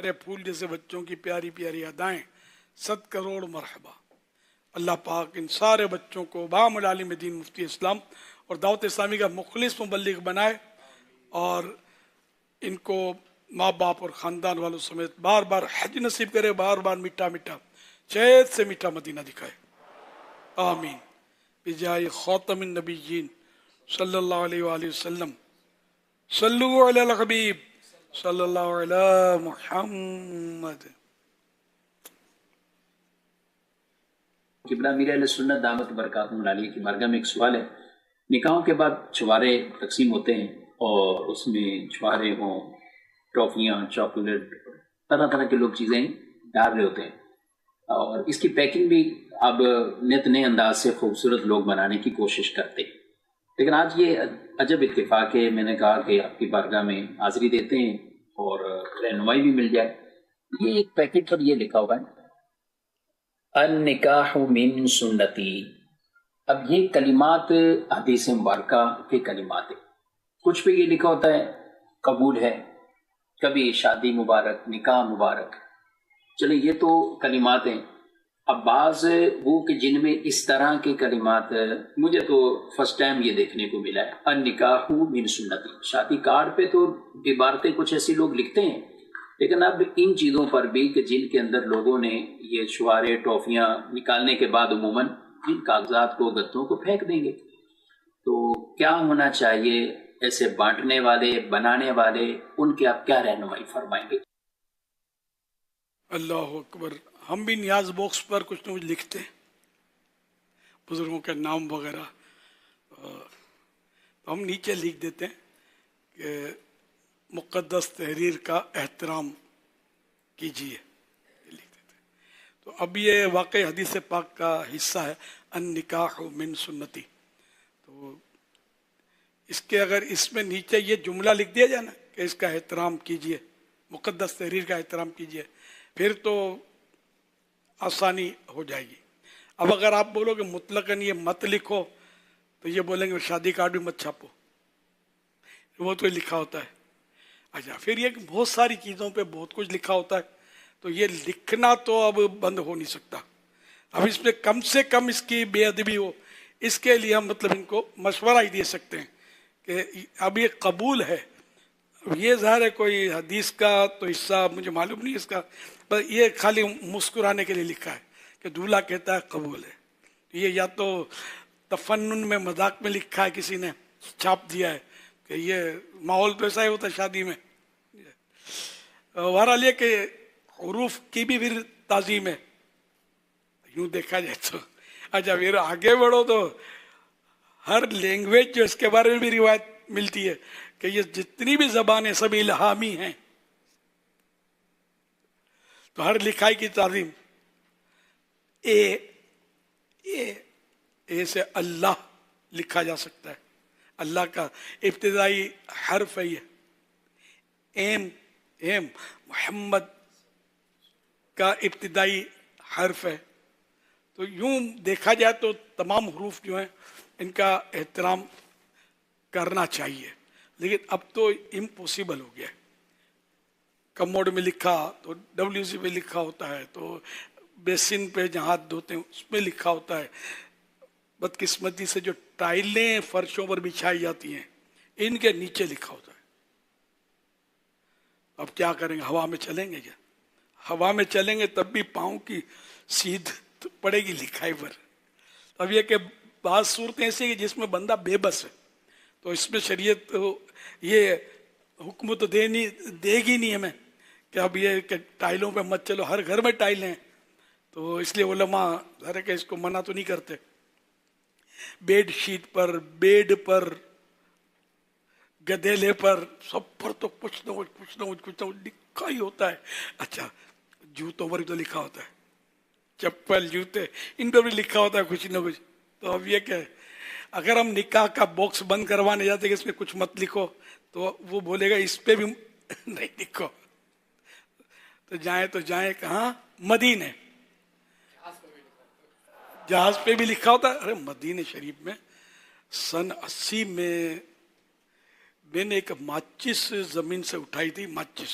ارے پھول جیسے بچوں کی پیاری پیاری ادائیں، 100 کروڑ مرحبا۔ اللہ پاک ان سارے بچوں کو بام العالم دین مفتی اسلام اور دعوت اسلامی کا مخلص مبلغ بنائے، اور ان کو ماں باپ اور خاندان والوں سمیت بار بار حج نصیب کرے، بار بار میٹھا میٹھا شہد سے میٹھا مدینہ دکھائے، آمین بجائے خاتم النبیین صلی اللہ علیہ وآلہ وسلم۔ صلو علی الحبیب صلی اللہ علی محمد۔ قبلہ میر اہل سنت دامت برکاتہم العالیہ کی بارگاہ میں ایک سوال ہے۔ نکاحوں کے بعد چھوارے تقسیم ہوتے ہیں اور اس میں چھوارے ہوں، ٹرافیاں، چاکلیٹ، طرح طرح کے لوگ چیزیں ڈال رہے ہوتے ہیں، اور اس کی پیکنگ بھی اب نت نئے انداز سے خوبصورت لوگ بنانے کی کوشش کرتے ہیں۔ لیکن آج یہ عجب اتفاق ہے، میں نے کہا کہ آپ کی بارگاہ میں حاضری دیتے ہیں اور رہنمائی بھی مل جائے۔ یہ ایک پیکٹ پر یہ لکھا ہوا ہے النکاح من سنتی۔ اب یہ کلمات حدیث مبارکہ کے کلمات ہیں، کچھ پہ یہ لکھا ہوتا ہے قبول ہے، کبھی شادی مبارک، نکاح مبارک، چلے یہ تو کلمات ہیں۔ اب بعض وہ کہ جن میں اس طرح کے کلمات، مجھے تو فرسٹ ٹائم یہ دیکھنے کو ملا ہے، النکاح من سنتی۔ شادی کارڈ پہ تو عبارتیں کچھ ایسی لوگ لکھتے ہیں، لیکن اب ان چیزوں پر بھی کہ جن کے اندر لوگوں نے یہ شعارے ٹافیاں نکالنے کے بعد عموماً ان کاغذات کو گتوں کو پھینک دیں گے، تو کیا ہونا چاہیے؟ ایسے بانٹنے والے، بنانے والے، ان کے آپ کیا رہنمائی فرمائیں گے؟ اللہ اکبر۔ ہم بھی نیاز باکس پر کچھ نہ کچھ لکھتے ہیں، بزرگوں کے نام وغیرہ، تو ہم نیچے لکھ دیتے ہیں کہ مقدس تحریر کا احترام کیجیے، لکھ دیتے ہیں۔ تو اب یہ واقعی حدیث پاک کا حصہ ہے، النکاح من سنتی۔ تو اس کے اگر اس میں نیچے یہ جملہ لکھ دیا جائے نا کہ اس کا احترام کیجیے، مقدس تحریر کا احترام کیجیے، پھر تو آسانی ہو جائے گی۔ اب اگر آپ بولو کہ مطلقاً یہ مت لکھو، تو یہ بولیں گے شادی کارڈ بھی مت چھاپو، وہ تو لکھا ہوتا ہے۔ اچھا، پھر یہ کہ بہت ساری چیزوں پہ بہت کچھ لکھا ہوتا ہے، تو یہ لکھنا تو اب بند ہو نہیں سکتا۔ اب اس میں کم سے کم اس کی بے ادبی ہو، اس کے لیے ہم مطلب ان کو مشورہ ہی دے سکتے ہیں کہ اب یہ قبول ہے۔ یہ ظاہر ہے کوئی حدیث کا تو حصہ مجھے معلوم نہیں اس کا، بس یہ خالی مسکرانے کے لیے لکھا ہے کہ دولہا کہتا ہے قبول ہے۔ یہ یا تو تفنن میں، مذاق میں لکھا ہے، کسی نے چھاپ دیا ہے کہ یہ ماحول تو ایسا ہی ہوتا ہے شادی میں۔ بہرحال یہ کہ حروف کی بھی پھر تعظیم ہے، یوں دیکھا جائے تو۔ اچھا، پھر آگے بڑھو تو ہر لینگویج جو اس کے بارے میں بھی روایت ملتی ہے کہ یہ جتنی بھی زبانیں سب الہامی ہیں، تو ہر لکھائی کی تعظیم۔ اے سے اللہ لکھا جا سکتا ہے، اللہ کا ابتدائی حرف ہے یہ۔ ایم محمد کا ابتدائی حرف ہے۔ تو یوں دیکھا جائے تو تمام حروف جو ہیں ان کا احترام کرنا چاہیے، لیکن اب تو امپوسیبل ہو گیا ہے۔ کموڈ میں لکھا تو WC پہ لکھا ہوتا ہے، تو بیسن پہ جہاں ہاتھ دھوتے ہیں اس میں لکھا ہوتا ہے۔ بدقسمتی سے جو ٹائلیں فرشوں پر بچھائی جاتی ہیں ان کے نیچے لکھا ہوتا ہے۔ اب کیا کریں گے؟ ہوا میں چلیں گے کیا؟ ہوا میں چلیں گے تب بھی پاؤں کی سیدھ پڑے گی لکھائی پر۔ اب یہ کہ بعض صورتیں ایسی ہیں جس میں بندہ بے بس ہے، تو اس میں شریعت یہ حکم تو دے گی نہیں ہمیں کہ اب یہ کہ ٹائلوں پہ مت چلو، ہر گھر میں ٹائلیں ہیں، تو اس لیے علماء ظاہر ہے کہ اس کو منع تو نہیں کرتے۔ بیڈ شیٹ پر، بیڈ پر، گدیلے پر، سب پر تو کچھ نہ کچھ لکھا ہی ہوتا ہے۔ اچھا، جوتوں پر بھی تو لکھا ہوتا ہے، چپل، جوتے، ان پر بھی لکھا ہوتا ہے کچھ نہ کچھ۔ تو اب یہ کہ اگر ہم نکاح کا باکس بند کروانے جاتے کہ اس میں کچھ مت لکھو، تو وہ بولے گا اس پہ بھی نہیں لکھو، تو جائیں کہاں؟ مدینے۔ جہاز پہ بھی لکھا ہوتا ہے۔ ارے مدینہ شریف میں سن 80 میں میں نے ایک ماچس زمین سے اٹھائی تھی، ماچس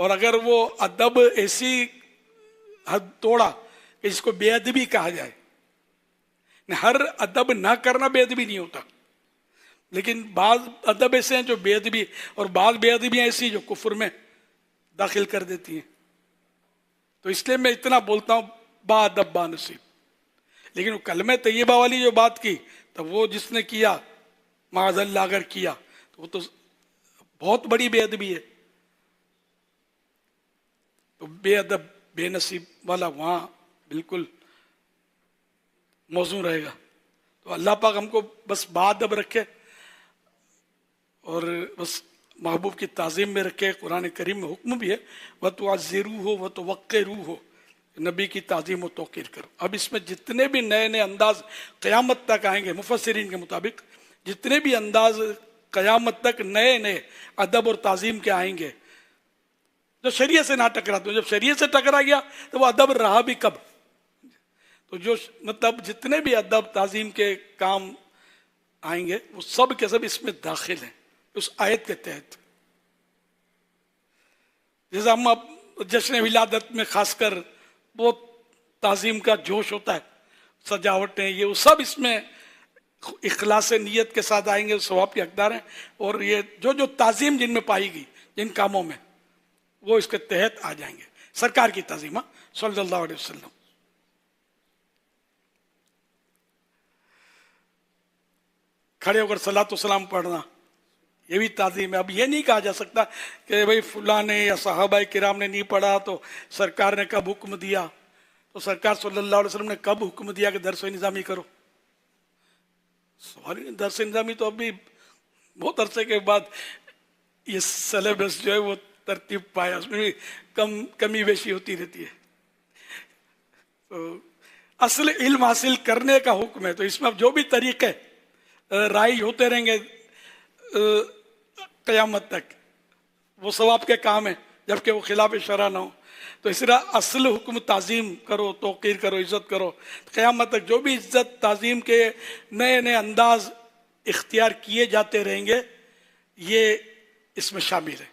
اور اگر وہ ادب ایسی حد توڑا کہ جس کو بے ادبی کہا جائے، ہر ادب نہ کرنا بے ادبی نہیں ہوتا، لیکن بعض ادب ایسے ہیں جو بے ادبی، اور بعض بے ادبیاں ایسی جو کفر میں داخل کر دیتی ہیں. تو اس لیے میں اتنا بولتا ہوں با ادب با نصیب. لیکن وہ کلمہ طیبہ والی جو بات کی، تو وہ جس نے کیا معاذ اللہ اگر کیا تو وہ تو بہت بڑی بے ادبی ہے. تو بے ادب بے نصیب والا وہاں بالکل موزوں رہے گا. تو اللہ پاک ہم کو بس با ادب رکھے اور بس محبوب کی تعظیم میں رکھے. قرآن کریم میں حکم بھی ہے وَتُعَزِّرُوهُ وَتُوَقِّرُوهُ، نبی کی تعظیم و توقیر کرو. اب اس میں جتنے بھی نئے نئے انداز قیامت تک آئیں گے، مفسرین کے مطابق جتنے بھی انداز قیامت تک نئے نئے ادب اور تعظیم کے آئیں گے جو شریعت سے نہ ٹکراتے، جب شریعت سے ٹکرا گیا تو وہ ادب رہا بھی کب. تو جو مطلب جتنے بھی ادب تعظیم کے کام آئیں گے وہ سب کے سب اس میں داخل ہیں اس آیت کے تحت. جیسے ہم اب جشن ولادت میں خاص کر بہت تعظیم کا جوش ہوتا ہے، سجاوٹیں یہ وہ سب اس میں اخلاص نیت کے ساتھ آئیں گے، ثواب کے حقدار ہیں. اور یہ جو تعظیم جن میں پائی گئی جن کاموں میں وہ اس کے تحت آ جائیں گے. سرکار کی تعظیم صلی اللہ علیہ وسلم. کھڑے ہو کر صلاۃ و سلام پڑھنا یہ بھی تعظیم ہے. اب یہ نہیں کہا جا سکتا کہ بھئی فلاں نے یا صحابہ کرام نے نہیں پڑھا تو سرکار نے کب حکم دیا. تو سرکار صلی اللہ علیہ وسلم نے کب حکم دیا کہ درس و نظامی کرو؟ سوال درس نظامی تو ابھی بہت عرصے کے بعد یہ سلیبس جو ہے وہ ترتیب پایا، اس میں بھی کمی بیشی ہوتی رہتی ہے. تو اصل علم حاصل کرنے کا حکم ہے. تو اس میں اب جو بھی طریقے رائج ہوتے رہیں گے قیامت تک وہ ثواب کے کام ہیں جبکہ وہ خلاف شرع نہ ہو. تو اس طرح اصل حکم تعظیم کرو، توقیر کرو، عزت کرو. قیامت تک جو بھی عزت تعظیم کے نئے نئے انداز اختیار کیے جاتے رہیں گے یہ اس میں شامل ہے.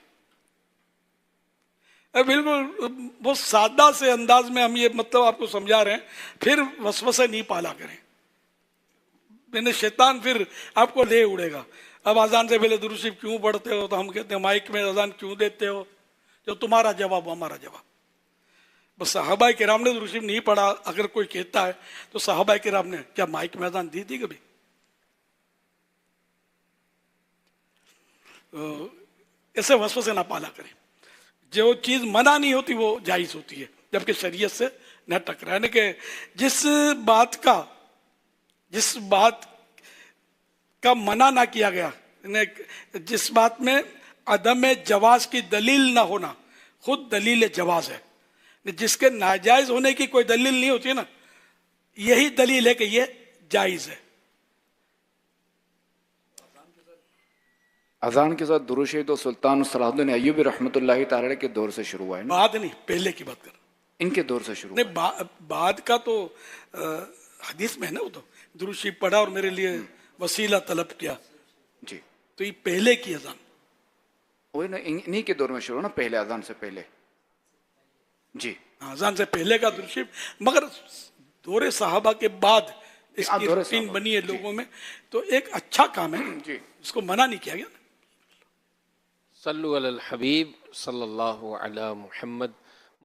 بالکل بہت سادہ سے انداز میں ہم یہ مطلب آپ کو سمجھا رہے ہیں، پھر وسوسے نہیں پالا کریں. شیطان پھر آپ کو لے اڑے گا. اب اذان سے پہلے درود شریف کیوں پڑھتے ہو؟ تو ہم کہتے ہیں مائک میں اذان کیوں دیتے ہو؟ جو تمہارا جواب ہمارا جواب. بس صحابہ کرام نے درود شریف نہیں پڑھا اگر کوئی کہتا ہے تو صحابہ کرام نے کیا مائک میں اذان دی تھی کبھی؟ ایسے وسوسے نہ پالا کریں. جو چیز منع نہیں ہوتی وہ جائز ہوتی ہے جبکہ شریعت سے نہ ٹکرا. یعنی کہ جس بات کا منع نہ کیا گیا، جس بات میں عدم جواز کی دلیل نہ ہونا خود دلیل جواز ہے. جس کے ناجائز ہونے کی کوئی دلیل نہیں ہوتی ہے نا، یہی دلیل ہے کہ یہ جائز ہے. اذان کے ساتھ درود شریف تو سلطان صلاح الدین ایوبی رحمۃ اللہ تعالی کے دور سے شروع ہوا ہے. بعد نہیں، پہلے کی بات کر رہا ہوں. ان کے دور سے شروع نہیں، بعد کا تو حدیث میں ہے نا، وہ تو درود شریف پڑھا اور میرے لیے وسیلہ طلب کیا. جی تو یہ پہلے کی اذان، وہی نا انہی کے دور میں شروع نا، پہلے اذان سے پہلے. جی اذان سے پہلے کا درود شریف، مگر دور صحابہ کے بعد اس کی روٹین بنی ہے لوگوں میں. تو ایک اچھا کام ہے جی، اس کو منع نہیں کیا گیا. صلو علی الحبیب صلی اللہ علی محمد